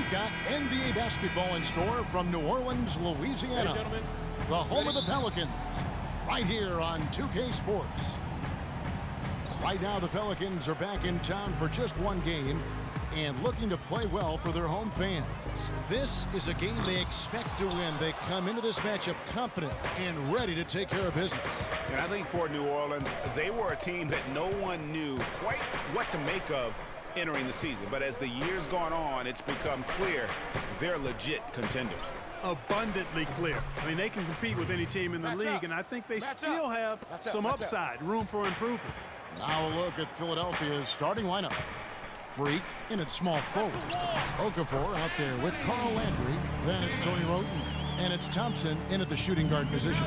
We've got NBA basketball in store from New Orleans, Louisiana, the home of the Pelicans, right here on 2K Sports. Right now, the Pelicans are back in town for just one game and looking to play well for their home fans. This is a game they expect to win. They come into this matchup confident and ready to take care of business. And I think for New Orleans, they were a team that no one knew quite what to make of entering the season. But as the years gone on, it's become clear they're legit contenders. Abundantly clear. I mean, they can compete with any team in the league, and I think they still have some upside, room for improvement. Now a look at Philadelphia's starting lineup. Freak in at small forward. Okafor out there with Carl Landry. Then it's Tony Wroten. And it's Thompson in at the shooting guard position.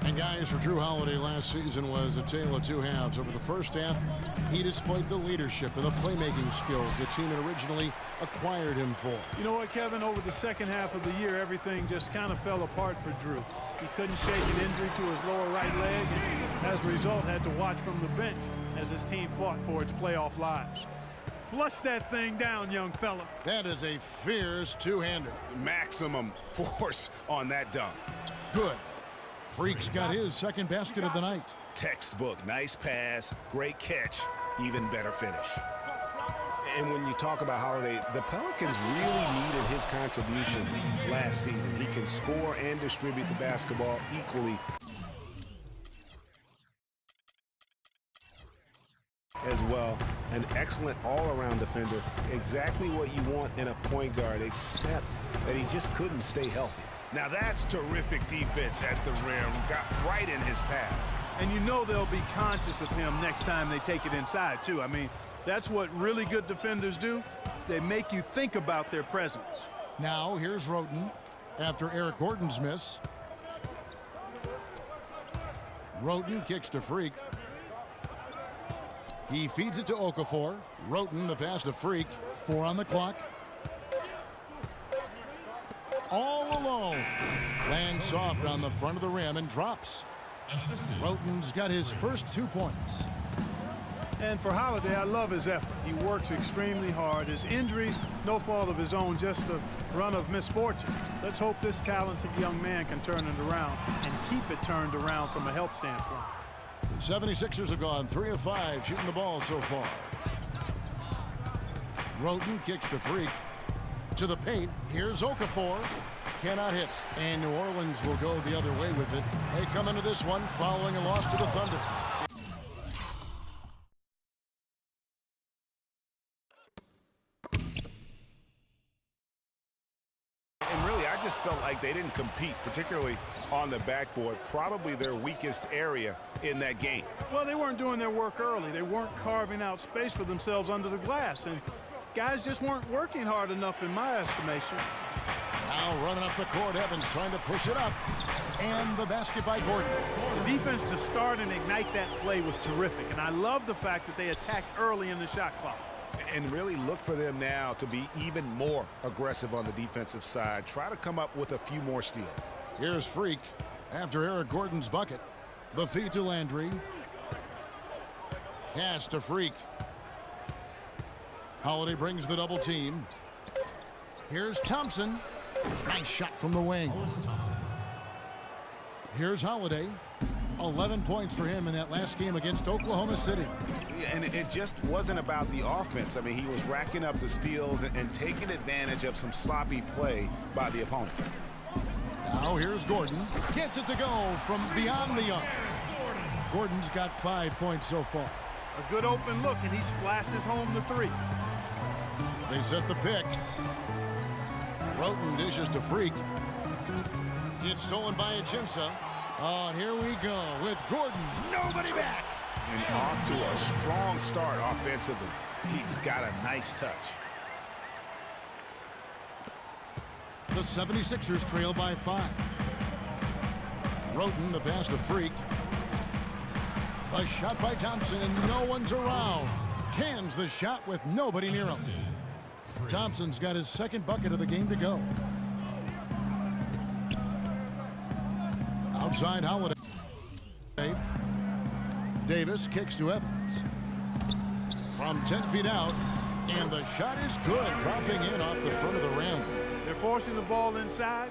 And guys, for Jrue Holiday last season was a tale of two halves. Over the first half, he displayed the leadership and the playmaking skills the team had originally acquired him for. You know what, Kevin? Over the second half of the year, everything just kind of fell apart for Jrue. He couldn't shake an injury to his lower right leg, and as a result, had to watch from the bench as his team fought for its playoff lives. Flush that thing down, young fella. That is a fierce two-hander. Maximum force on that dunk. Good. Freak's got his second basket of the night. Textbook. Nice pass, great catch, even better finish. And when you talk about Holiday, the Pelicans really needed his contribution last season. He can score and distribute the basketball equally as well. An excellent all-around defender. Exactly what you want in a point guard, except that he just couldn't stay healthy. Now that's terrific defense at the rim. Got right in his path. And you know they'll be conscious of him next time they take it inside, too. I mean, that's what really good defenders do. They make you think about their presence. Now here's Wroten after Eric Gordon's miss. Wroten kicks to Freak. He feeds it to Okafor. Wroten the pass to Freak. 4 on the clock. All alone. Lands soft on the front of the rim and drops. Wroten's got his first 2 points. And for Holiday, I love his effort. He works extremely hard. His injuries, no fault of his own, just a run of misfortune. Let's hope this talented young man can turn it around and keep it turned around from a health standpoint. The 76ers have gone 3 of 5 shooting the ball so far. Wroten kicks to Freak. To the paint. Here's Okafor. Cannot hit. And New Orleans will go the other way with it. They come into this one following a loss to the Thunder. And really, I just felt like they didn't compete, particularly on the backboard. Probably their weakest area in that game. Well, they weren't doing their work early. They weren't carving out space for themselves under the glass. And guys just weren't working hard enough in my estimation. Now running up the court, Evans trying to push it up. And the basket by Gordon. The defense to start and ignite that play was terrific. And I love the fact that they attacked early in the shot clock. And really look for them now to be even more aggressive on the defensive side. Try to come up with a few more steals. Here's Freak after Eric Gordon's bucket. The feed to Landry. Pass to Freak. Holiday brings the double team. Here's Thompson. Nice shot from the wing. Here's Holiday. 11 points for him in that last game against Oklahoma City. And it just wasn't about the offense. I mean, he was racking up the steals and taking advantage of some sloppy play by the opponent. Now here's Gordon. Gets it to go from beyond the arc. Gordon's got 5 points so far. A good open look, and he splashes home the 3. They set the pick. Wroten dishes to Freak. It's stolen by Ajinça. Oh, and here we go with Gordon. Nobody back. And off to a strong start offensively. He's got a nice touch. The 76ers trail by 5. Wroten the pass to Freak. A shot by Thompson, and no one's around. Cans the shot with nobody near him. Thompson's got his second bucket of the game to go. Outside Holiday. Davis kicks to Evans. From 10 feet out, And the shot is good, dropping in off the front of the rim. They're forcing the ball inside,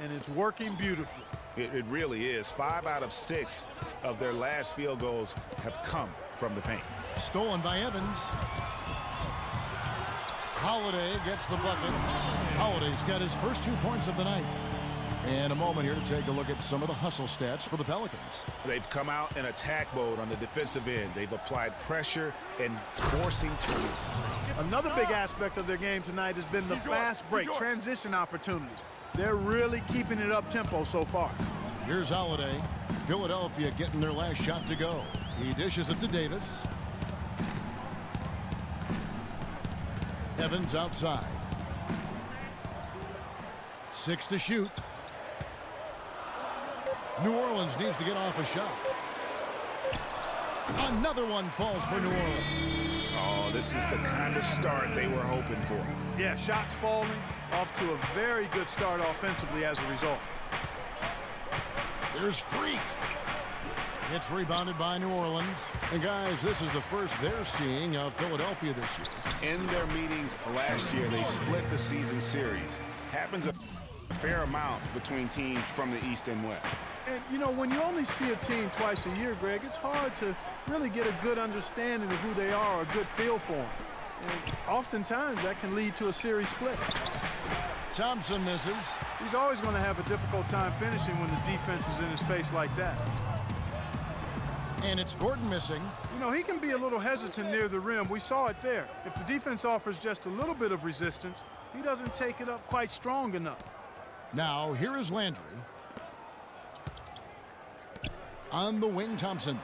and it's working beautifully. It really is. 5 out of 6 of their last field goals have come from the paint. Stolen by Evans. Holiday gets the bucket. Holiday's got his first 2 points of the night. And a moment here to take a look at some of the hustle stats for the Pelicans. They've come out in attack mode on the defensive end. They've applied pressure and forcing turnovers. Another big aspect of their game tonight has been the fast break, transition opportunities. They're really keeping it up tempo so far. Here's Holiday. Philadelphia getting their last shot to go. He dishes it to Davis. Evans outside. 6 to shoot. New Orleans needs to get off a shot. Another one falls for New Orleans. Oh, this is the kind of start they were hoping for. Yeah, shots falling, off to a very good start offensively as a result. There's Freak. It's rebounded by New Orleans. And guys, this is the first they're seeing of Philadelphia this year. In their meetings last year, they split the season series. Happens a fair amount between teams from the East and West. And, you know, when you only see a team twice a year, Greg, it's hard to really get a good understanding of who they are, a good feel for them. And oftentimes, that can lead to a series split. Thompson misses. He's always going to have a difficult time finishing when the defense is in his face like that. And it's Gordon missing. You know, he can be a little hesitant near the rim. We saw it there. If the defense offers just a little bit of resistance, he doesn't take it up quite strong enough. Now, here is Landry. On the wing, Thompson.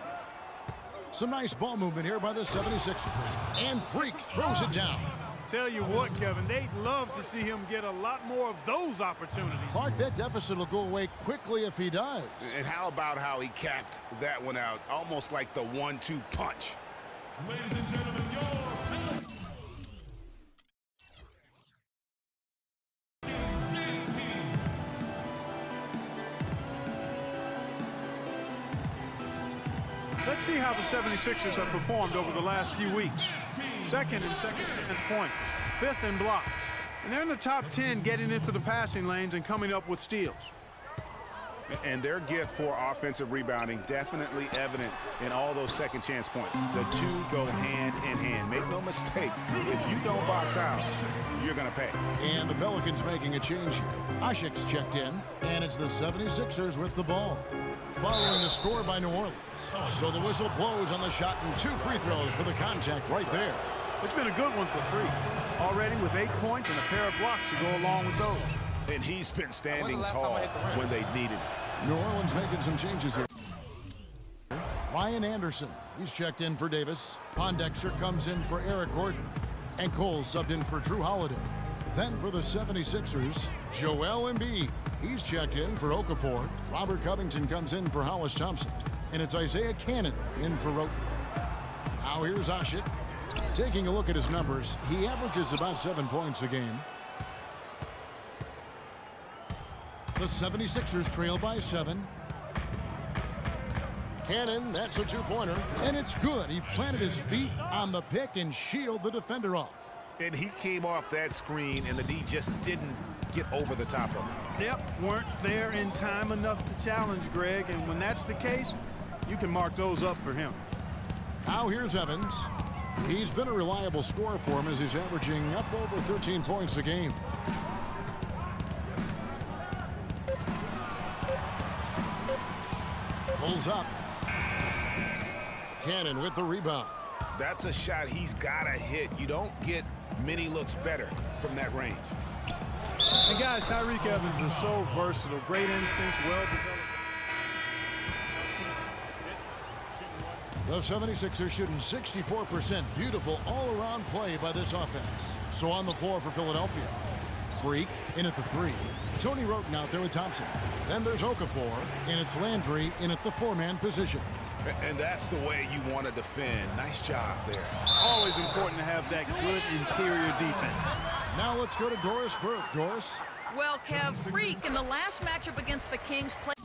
Some nice ball movement here by the 76ers. And Freak throws it down. Tell you what, Kevin, they'd love to see him get a lot more of those opportunities. Clark, that deficit will go away quickly if he does. And how about how he capped that one out, almost like the 1-2 punch. Ladies and gentlemen, your Let's see how the 76ers have performed over the last few weeks. Second in points, 5th in blocks. And they're in the top 10 getting into the passing lanes and coming up with steals. And their gift for offensive rebounding definitely evident in all those second chance points. The two go hand in hand. Make no mistake, if you don't box out, you're going to pay. And the Pelicans making a change here. Asik's checked in, and it's the 76ers with the ball. Following the score by New Orleans. So the whistle blows on the shot and 2 free throws for the contact right there. It's been a good one for Freak. Already with 8 points and a pair of blocks to go along with those. And he's been standing tall when they needed it. New Orleans making some changes here. Ryan Anderson, he's checked in for Davis. Pondexter comes in for Eric Gordon. And Cole subbed in for Drew Holiday. Then for the 76ers, Joel Embiid. He's checked in for Okafor. Robert Covington comes in for Hollis Thompson. And it's Isaiah Cannon in for Roten. Now here's Asik. Taking a look at his numbers, he averages about 7 points a game. The 76ers trail by 7. Cannon, that's a 2-pointer. And it's good. He planted his feet on the pick and shielded the defender off. And he came off that screen, and the D just didn't get over the top of him. Yep, weren't there in time enough to challenge Greg, and when that's the case, you can mark those up for him. Now here's Evans. He's been a reliable scorer for him as he's averaging up over 13 points a game. Pulls up. Cannon with the rebound. That's a shot he's got to hit. You don't get many looks better from that range. And guys, Tyreke Evans is so versatile. Great instincts, well developed. The 76ers shooting 64%. Beautiful all-around play by this offense. So on the floor for Philadelphia. Freak in at the 3. Tony Roten out there with Thompson. Then there's Okafor, and it's Landry in at the 4-man position. And that's the way you want to defend. Nice job there. Always important to have that good interior defense. Now let's go to Doris Burke. Doris? Well, Kev, Freak in the last matchup against the Kings played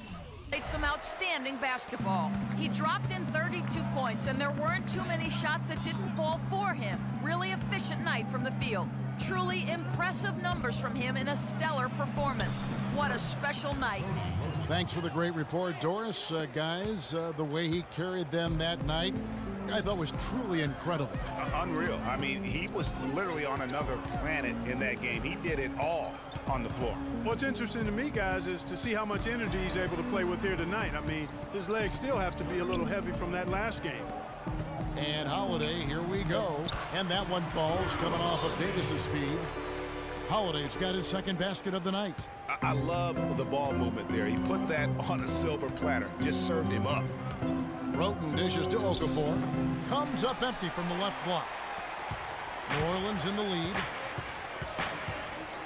some outstanding basketball. He dropped in 32 points, and there weren't too many shots that didn't fall for him. Really efficient night. night from the field. Truly impressive numbers from him in a stellar performance. What a special night. Thanks for the great report, Doris. Guys, the way he carried them that night, I thought was truly incredible. Unreal. I mean, he was literally on another planet in that game. He did it all on the floor. What's interesting to me, guys, is to see how much energy he's able to play with here tonight. I mean, his legs still have to be a little heavy from that last game. And Holiday, here we go. And that one falls, coming off of Davis's feed. Holiday's got his second basket of the night. I love the ball movement there. He put that on a silver platter, just served him up. Roten dishes to Okafor. Comes up empty from the left block. New Orleans in the lead.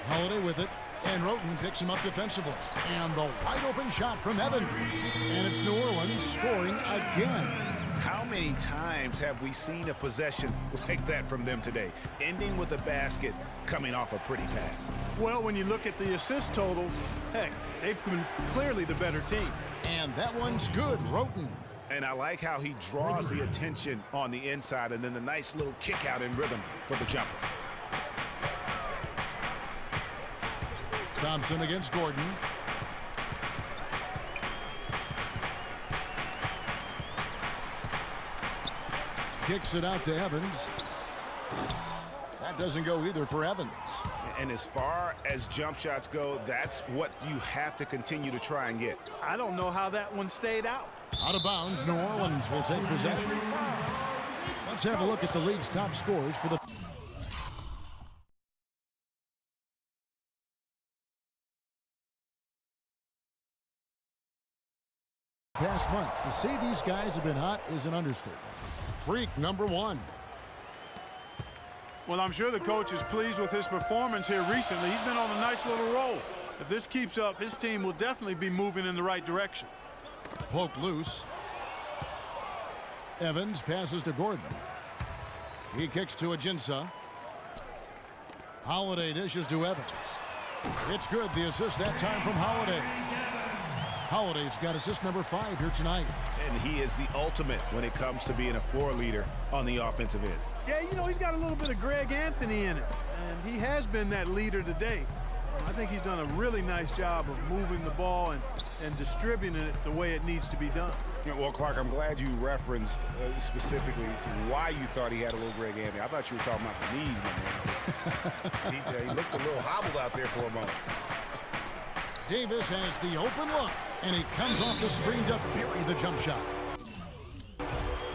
Holiday with it. And Roten picks him up defensively. And the wide open shot from Evans. And it's New Orleans scoring again. How many times have we seen a possession like that from them today, ending with a basket coming off a pretty pass? Well, when you look at the assist totals, heck, they've been clearly the better team. And that one's good, Roten. And I like how he draws the attention on the inside and then the nice little kick out in rhythm for the jumper. Thompson against Gordon. Kicks it out to Evans. That doesn't go either for Evans. And as far as jump shots go, that's what you have to continue to try and get. I don't know how that one stayed out. Out of bounds, New Orleans will take possession. Let's have a look at the league's top scorers for the past month. To say these guys have been hot is an understatement. Freak number one. Well, I'm sure the coach is pleased with his performance here recently. He's been on a nice little roll. If this keeps up, his team will definitely be moving in the right direction. Poked loose. Evans passes to Gordon. He kicks to Ajinça. Holiday dishes to Evans. It's good. The assist that time from Holiday. Holiday's got assist number 5 here tonight. And he is the ultimate when it comes to being a floor leader on the offensive end. Yeah, you know, he's got a little bit of Greg Anthony in it, and he has been that leader today. I think he's done a really nice job of moving the ball and distributing it the way it needs to be done. Yeah, well, Clark, I'm glad you referenced specifically why you thought he had a little Greg Anthony. I thought you were talking about the knees, my man. He looked a little hobbled out there for a moment. Davis has the open look, and he comes off the screen to bury the jump shot.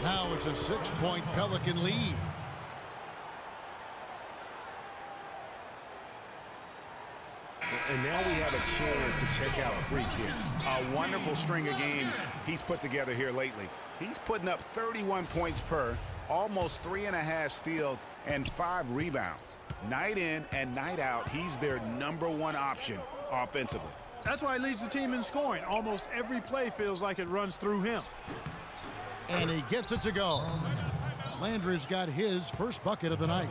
Now it's a 6-point Pelican lead. And now we have a chance to check out Freak here. A wonderful string of games he's put together here lately. He's putting up 31 points per, almost 3.5 steals, and 5 rebounds. Night in and night out, he's their #1 option offensively. That's why he leads the team in scoring. Almost every play feels like it runs through him. And he gets it to go. Landry's got his first bucket of the night.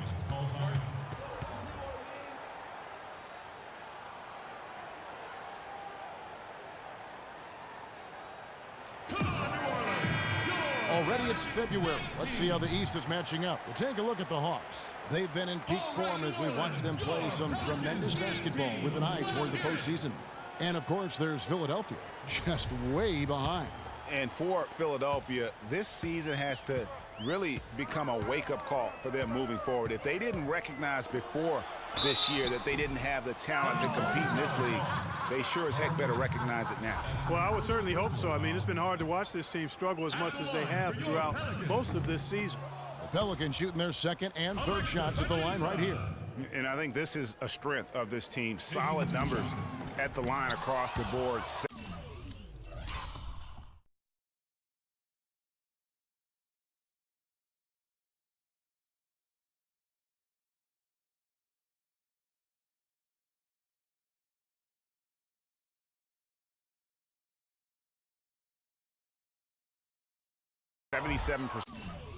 Already it's February. Let's see how the East is matching up. We'll take a look at the Hawks. They've been in peak form as we watch them play some tremendous basketball with an eye toward the postseason. And, of course, there's Philadelphia, just way behind. And for Philadelphia, this season has to really become a wake-up call for them moving forward. If they didn't recognize before this year that they didn't have the talent to compete in this league, they sure as heck better recognize it now. Well, I would certainly hope so. I mean, it's been hard to watch this team struggle as much as they have throughout most of this season. The Pelicans shooting their second and third shots at the line right here. And I think this is a strength of this team. Solid numbers at the line across the board. .77%.